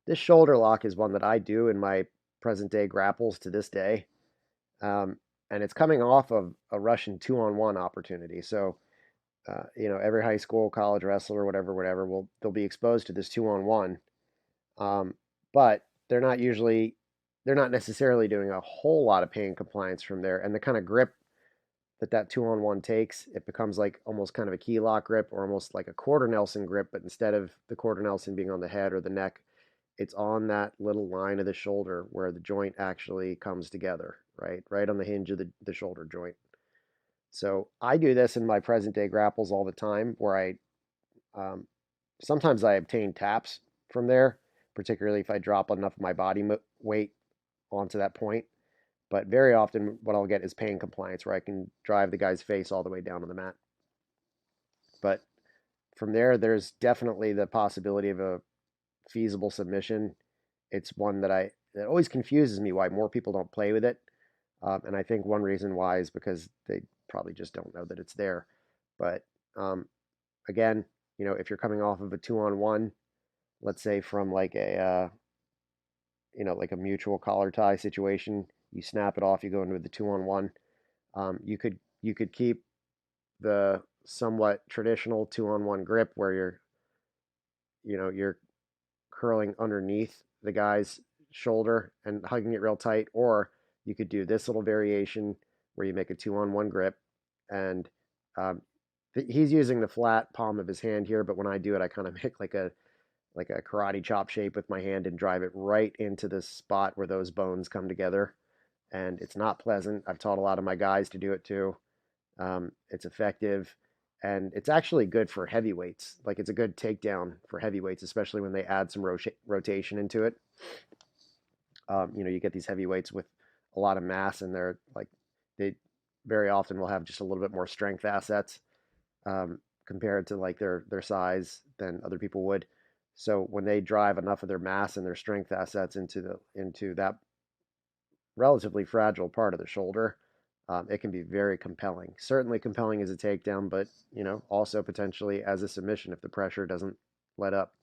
This shoulder lock is one that I do in my present day grapples to this day. And it's coming off of a Russian 2-on-1 opportunity. So, every high school, college wrestler, whatever, they'll be exposed to this 2-on-1. Um, but they're not necessarily doing a whole lot of pain compliance from there. And the kind of grip that 2-on-1 takes, it becomes like almost kind of a key lock grip or almost like a quarter Nelson grip, but instead of the quarter Nelson being on the head or the neck, it's on that little line of the shoulder where the joint actually comes together, right? Right on the hinge of the shoulder joint. So I do this in my present day grapples all the time where um, sometimes I obtain taps from there, particularly if I drop enough of my body weight onto that point. But very often, what I'll get is pain compliance, where I can drive the guy's face all the way down to the mat. But from there, there's definitely the possibility of a feasible submission. It's one that always confuses me why more people don't play with it. And I think one reason why is because they probably just don't know that it's there. But um, again, if you're coming off of a 2-on-1, let's say from like like a mutual collar tie situation, you snap it off, you go into the 2-on-1. You could keep the somewhat traditional 2-on-1 grip where you're curling underneath the guy's shoulder and hugging it real tight, or you could do this little variation where you make a 2-on-1 grip, and um, he's using the flat palm of his hand here, but when I do it, I kind of make like a karate chop shape with my hand and drive it right into the spot where those bones come together. And it's not pleasant. I've taught a lot of my guys to do it too. It's effective, and it's actually good for heavyweights. Like it's a good takedown for heavyweights, especially when they add some rotation into it. You get these heavyweights with a lot of mass, and they very often will have just a little bit more strength assets compared to like their size than other people would. So when they drive enough of their mass and their strength assets into that relatively fragile part of the shoulder, it can be very compelling. Certainly compelling as a takedown, but also potentially as a submission if the pressure doesn't let up.